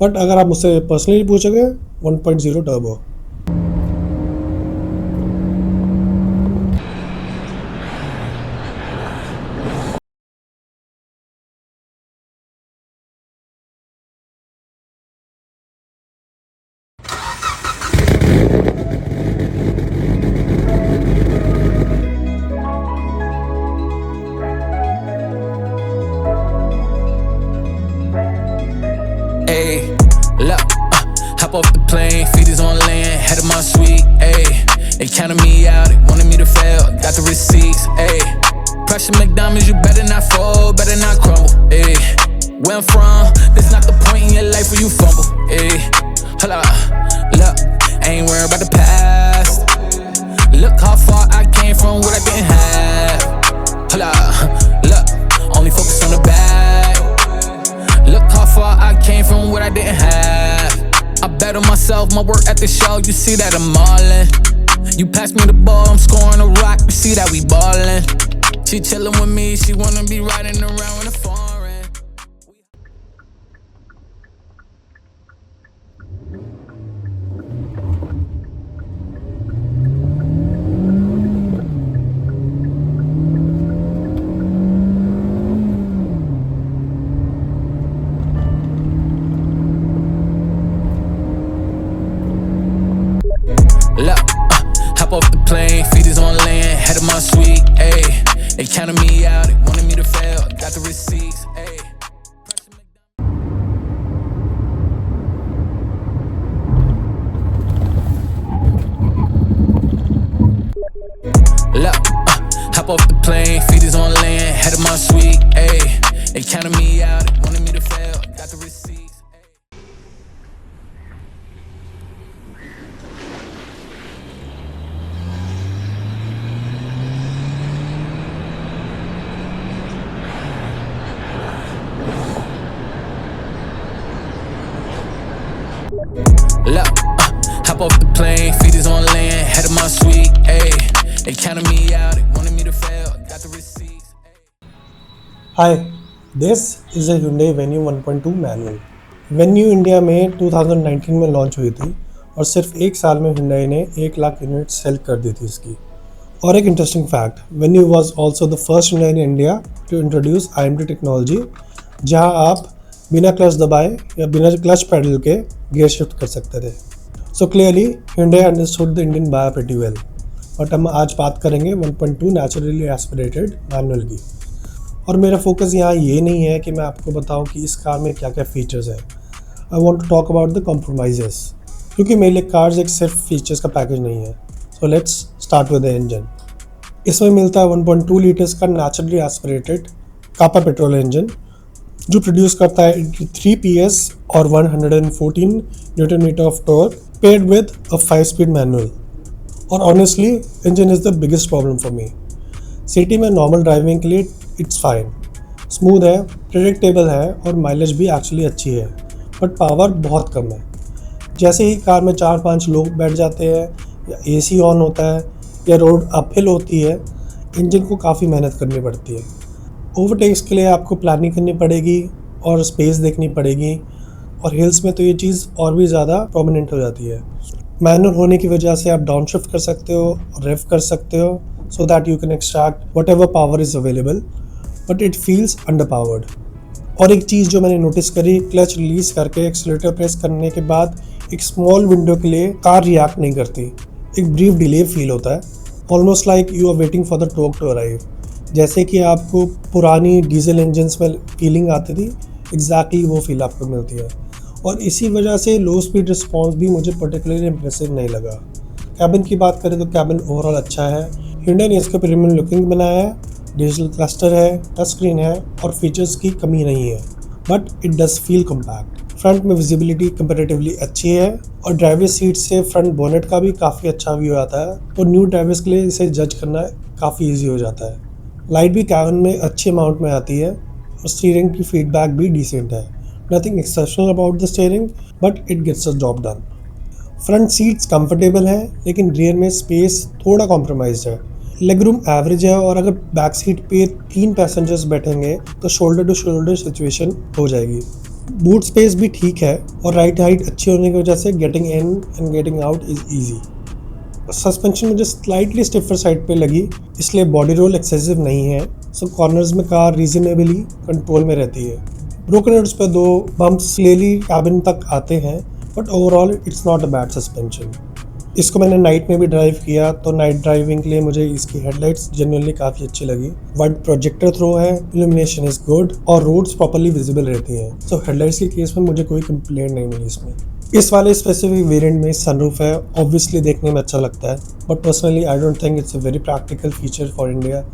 But अगर आप मुझसे पर्सनली पूछोगे 1.0 turbo. Ayy, look, hop off the plane, feet is on land, head of my suite, ayy. They counted me out, they wanted me to fail, got the receipts, ayy. Pressure McDonald's, you better not fold, better not crumble, ayy. Where I'm from, this not the point in your life where you fumble, ayy. Hold up, look, I ain't worried about the past. Look how far I came from what I didn't have. Hold up, look, only focus on the bag. Look how far I came from what I didn't have. I bet on myself, my work at the show, you see that I'm all in. You pass me the ball, I'm scoring a rock, you see that we ballin'. She chillin' with me, she wanna be riding around in a foreign. Look, hop off the plane, feet is on land, head of my suite, ayy. They counted me out, they wanted me to fail, got the receipts, ayy. Look, hop off the plane, feet is on land, head of my suite, ayy. They counted me out, they wanted me to fail, got the receipts, ayy. Look, hop off the plane, feet is on land, head of my suite, ayy. They counted me out, they wanted me to fail, got the receipts, ayy. Hi, this is a Hyundai Venue 1.2 manual. Venue India में 2019 में launch हुई थी और सिर्फ एक साल में Hyundai ने 1 लाख यूनिट सेल कर दी थी इसकी। और एक interesting fact, Venue was also the first Hyundai in India to introduce IMT technology, जहां आप बिना क्लच दबाए या बिना क्लच पैडल के गियर शिफ्ट कर सकते थे। So clearly Hyundai understood the Indian buyer pretty well. But हम आज बात करेंगे 1.2 नेचुरली एस्पिरेटेड मैनुअल की। और मेरा फोकस यहाँ ये नहीं है कि मैं आपको बताऊँ कि इस कार में क्या क्या फीचर्स हैं। I want to talk about the compromises, क्योंकि मेरे लिए कार्स एक सिर्फ फीचर्स का पैकेज नहीं है। So let's start with the engine. इसमें मिलता है 1.2 लीटर्स का naturally aspirated Kappa petrol engine, जो प्रोड्यूस करता है 83 PS और 114 newton metre of torque, paired with a 5-स्पीड मैनुअल। और honestly engine is the biggest problem for me. City में नॉर्मल ड्राइविंग के लिए इट्स फाइन, स्मूथ है, प्रेडिक्टेबल है और माइलेज भी एक्चुअली अच्छी है, बट पावर बहुत कम है। जैसे ही कार में 4-5 लोग बैठ जाते हैं या AC ऑन होता है या रोड अपहिल होती है, इंजन को काफ़ी मेहनत करनी पड़ती है। ओवरटेक्स के लिए आपको प्लानिंग करनी पड़ेगी और स्पेस देखनी पड़ेगी, और हिल्स में तो ये चीज़ और भी ज़्यादा प्रोमिनेंट हो जाती है। मैनुअल होने की वजह से आप डाउन शिफ्ट कर सकते हो, रेव कर सकते हो, so that you can extract what ever power is available, but it feels under powered. और एक चीज़ जो मैंने नोटिस करी, क्लच रिलीज़ करके एक्सीलरेटर प्रेस करने के बाद एक स्मॉल विंडो के लिए कार रिएक्ट नहीं करती, एक ब्रीफ डिले फील होता है, almost like you are waiting for the torque to arrive. जैसे कि आपको पुरानी डीजल इंजन्स में फीलिंग आती थी, एग्जैक्टली वो फील आपको मिलती है। और इसी वजह से लो स्पीड रिस्पॉन्स भी मुझे पर्टिकुलरली इम्प्रेसिव नहीं लगा। कैबिन की बात करें तो कैबिन ओवरऑल अच्छा है। Hyundai ने इसके प्रीमियम लुकिंग बनाया है, डिजिटल क्लस्टर है, टच स्क्रीन है और फीचर्स की कमी नहीं है, but it does feel compact. Front में विजिबिलिटी कंपैरेटिवली अच्छी है और ड्राइवर सीट से फ्रंट बोनेट का भी काफ़ी अच्छा व्यू आता है, तो न्यू ड्राइवर्स के लिए इसे जज करना काफ़ी ईजी हो जाता है। लाइट भी कैबिन में अच्छे अमाउंट में आती है और स्टीयरिंग की फीडबैक भी डिसेंट है। Nothing exceptional about the steering, but it gets the job done. Front seats comfortable हैं, लेकिन रियर में स्पेस थोड़ा कॉम्प्रोमाइज्ड है। लेग रूम एवरेज है, और अगर बैक सीट पे 3 पैसेंजर्स बैठेंगे तो शोल्डर टू शोल्डर सिचुएशन हो जाएगी। बूट स्पेस भी ठीक है और राइड हाइट अच्छी होने की वजह से getting in and getting out is easy. Suspension मुझे स्लाइटली स्टिफर साइड पे लगी, इसलिए बॉडी रोल एक्सेसिव नहीं है, सो कॉर्नर्स में कार रीजनेबली कंट्रोल में रहती है। ब्रोकन रोड्स पे 2 बम्प्स स्लेली कैबिन तक आते हैं, but overall it's not a bad suspension. इसको मैंने नाइट में भी ड्राइव किया, तो नाइट ड्राइविंग के लिए मुझे इसकी हेडलाइट्स जेन्युइनली काफ़ी अच्छी लगी। वाइड प्रोजेक्टर थ्रो है, इल्यूमिनेशन इज गुड और रोड्स प्रॉपर्ली विजिबल रहती हैं, सो हेडलाइट्स के केस में मुझे कोई कंप्लेंट नहीं मिली इसमें। इस वाले स्पेसिफिक वेरिएंट में सनरूफ है, ऑब्वियसली देखने में अच्छा लगता है, but personally I don't think it's a very practical feature for India.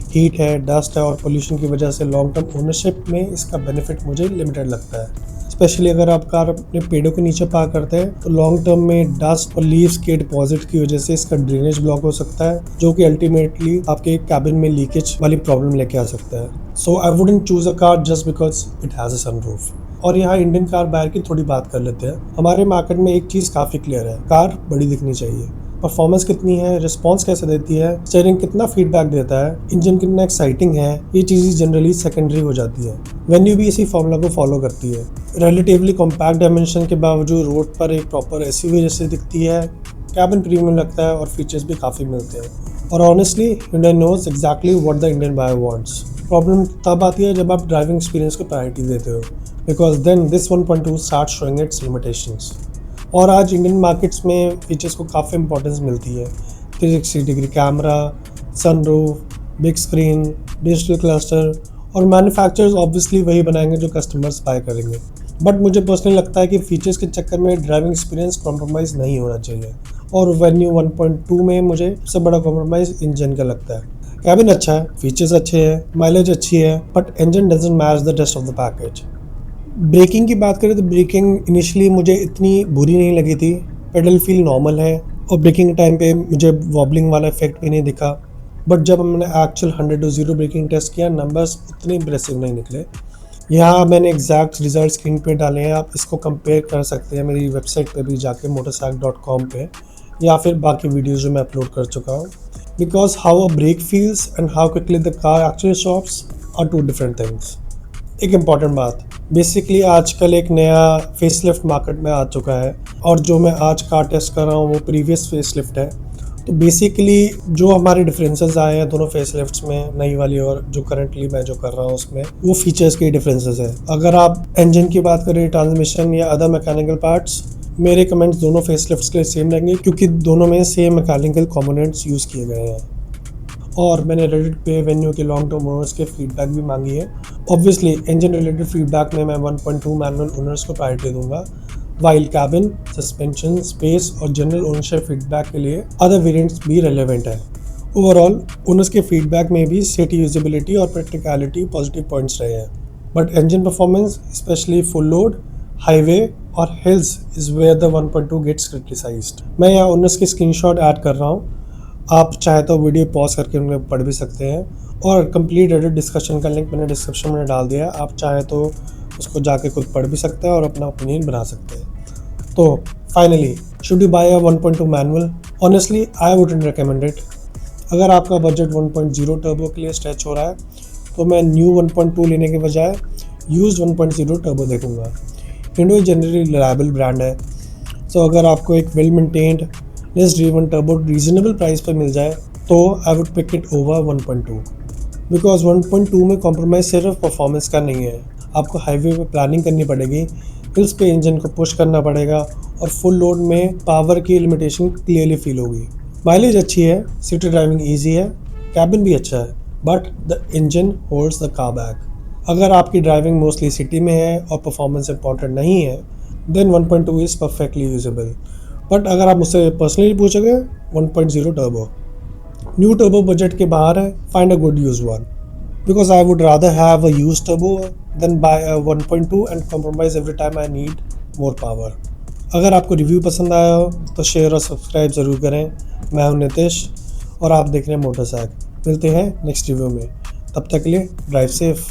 Heat है, डस्ट है और पोल्यूशन की वजह से लॉन्ग टर्म ओनरशिप में इसका बेनिफिट मुझे लिमिटेड लगता है। स्पेशली अगर आप कार अपने पेड़ों के नीचे पार्क करते हैं तो लॉन्ग टर्म में डस्ट और लीव्स के डिपॉजिट की वजह से इसका ड्रेनेज ब्लॉक हो सकता है, जो कि अल्टीमेटली आपके कैबिन में लीकेज वाली प्रॉब्लम लेके आ सकता है। So I wouldn't choose a car just because it has a sunroof. और यहाँ इंडियन कार बायर की थोड़ी बात कर लेते हैं। हमारे मार्केट में एक चीज़ काफ़ी क्लियर है, कार बड़ी दिखनी चाहिए। परफॉर्मेंस कितनी है, रिस्पॉन्स कैसे देती है, स्टीयरिंग कितना फीडबैक देता है, इंजन कितना एक्साइटिंग है, ये चीज़ें जनरली सेकेंडरी हो जाती है। वेन्यू भी इसी फॉर्मूला को फॉलो करती है। रिलेटिवली कॉम्पैक्ट डायमेंशन के बावजूद रोड पर एक प्रॉपर एसयूवी जैसे दिखती है, कैबिन प्रीमियम लगता है और फीचर्स भी काफ़ी मिलते हैं। और honestly Hyundai knows exactly what the Indian buyer wants। Problem तब आती है जब आप ड्राइविंग एक्सपीरियंस को प्रायोरिटी देते हो, because then this 1.2 start showing its limitations. और आज इंडियन मार्केट्स में फीचर्स को काफ़ी इंपॉर्टेंस मिलती है। 360 degree camera, sunroof, big screen, digital cluster और मैन्युफैक्चरर्स ऑब्वियसली वही बनाएंगे जो कस्टमर्स बाय करेंगे। बट मुझे पर्सनली लगता है कि फीचर्स के चक्कर में ड्राइविंग एक्सपीरियंस कॉम्प्रोमाइज़ नहीं होना चाहिए। और वेन्यू 1.2 में मुझे सबसे बड़ा कॉम्प्रोमाइज़ इंजन का लगता है। कैबिन अच्छा है, फीचर्स अच्छे हैं, माइलेज अच्छी है, but engine doesn't match the rest of the package. Braking की बात करें तो ब्रेकिंग इनिशियली मुझे इतनी बुरी नहीं लगी थी। पेडल फील नॉर्मल है और ब्रेकिंग टाइम पे मुझे वॉबलिंग वाला इफेक्ट भी नहीं दिखा। बट जब मैंने एक्चुअल 100 to 0 ब्रेकिंग टेस्ट किया, नंबर्स उतने इंप्रेसिव नहीं निकले। यहाँ मैंने एग्जैक्ट रिजल्ट स्क्रीन पे डाले हैं, आप इसको कंपेयर कर सकते हैं मेरी वेबसाइट पे भी जाके motorsac.com पे, या फिर बाकी वीडियोज़ जो मैं अपलोड कर चुका हूँ। Because how a brake feels and how quickly the car actually stops are 2 different things. एक इम्पॉर्टेंट बात, बेसिकली आजकल एक नया फेसलिफ्ट मार्केट में आ चुका है और जो मैं आज कार टेस्ट कर रहा हूँ वो प्रीवियस फेसलिफ्ट है। तो बेसिकली जो हमारे डिफरेंसेस आए हैं दोनों फेसलिफ्ट्स में, नई वाली और जो करंटली मैं जो कर रहा हूँ उसमें, वो फीचर्स के डिफरेंसेस है। अगर आप इंजन की बात करें, ट्रांसमिशन या अदर मैकेनिकल पार्ट्स, मेरे कमेंट्स दोनों फेसलिफ्ट्स के लिए सेम रहेंगे क्योंकि दोनों में सेम मैकेनिकल कॉम्पोनेंट्स यूज़ किए गए हैं। और मैंने रेडिट पे वेन्यू के लॉन्ग टर्म ओनर्स के फीडबैक भी मांगी है। ऑब्वियसली इंजन रिलेटेड फीडबैक में मैं 1.2 मैनुअल ओनर्स को प्रायोरिटी दूंगा, वाइल कैबिन, सस्पेंशन, स्पेस और जनरल ओनरशिप फीडबैक के लिए अदर वेरिएंट्स भी रेलेवेंट है। ओवरऑल ओनर्स के फीडबैक में भी सिटी यूजेबिलिटी और प्रैक्टिकलिटी पॉजिटिव पॉइंट्स रहे हैं, but engine performance specially full load, highway और hills is where the 1.2 gets criticised. मैं यहाँ ओनर्स की स्क्रीनशॉट ऐड कर रहा हूँ, आप चाहे तो वीडियो पॉज करके उन्हें पढ़ भी सकते हैं, और कंप्लीट रेडिट डिस्कशन का लिंक मैंने डिस्क्रिप्शन में डाल दिया है, आप चाहे तो उसको जाके खुद पढ़ भी सकते हैं और अपना ओपिनियन बना सकते हैं। तो finally, should you buy a 1.2 manual? Honestly I wouldn't recommend it. अगर आपका बजट 1.0 टर्बो के लिए स्ट्रेच हो रहा है तो मैं न्यू 1.2 लेने के बजाय यूज्ड 1.0 टर्बो देखूंगा। Hyundai जनरली रिलायबल ब्रांड है, सो अगर आपको एक well maintained less driven turbo reasonable price पर मिल जाए तो I would pick it over 1.2। Because 1.2 में कॉम्प्रोमाइज़ सिर्फ परफॉर्मेंस का नहीं है, आपको हाईवे पे प्लानिंग करनी पड़ेगी, हिल्स पे इंजन को पुश करना पड़ेगा और फुल लोड में पावर की लिमिटेशन क्लियरली फील होगी। माइलेज अच्छी है, सिटी ड्राइविंग ईजी है, कैबिन भी अच्छा है, but the engine holds the car back. अगर आपकी ड्राइविंग मोस्टली सिटी में है और परफॉर्मेंस इंपॉर्टेंट नहीं है, then 1.2 is perfectly usable. But अगर आप मुझसे पर्सनली पूछोगे, 1.0 टर्बो न्यू टर्बो बजट के बाहर है, find a good use one, because I would rather have a use turbo than buy a 1.2 and compromise every time I need more power. अगर आपको review पसंद आया हो तो शेयर और सब्सक्राइब ज़रूर करें। मैं हूं नितिश और आप देख रहे हैं मोटरसैक। मिलते हैं नेक्स्ट रिव्यू में, तब तक के लिए ड्राइव सेफ।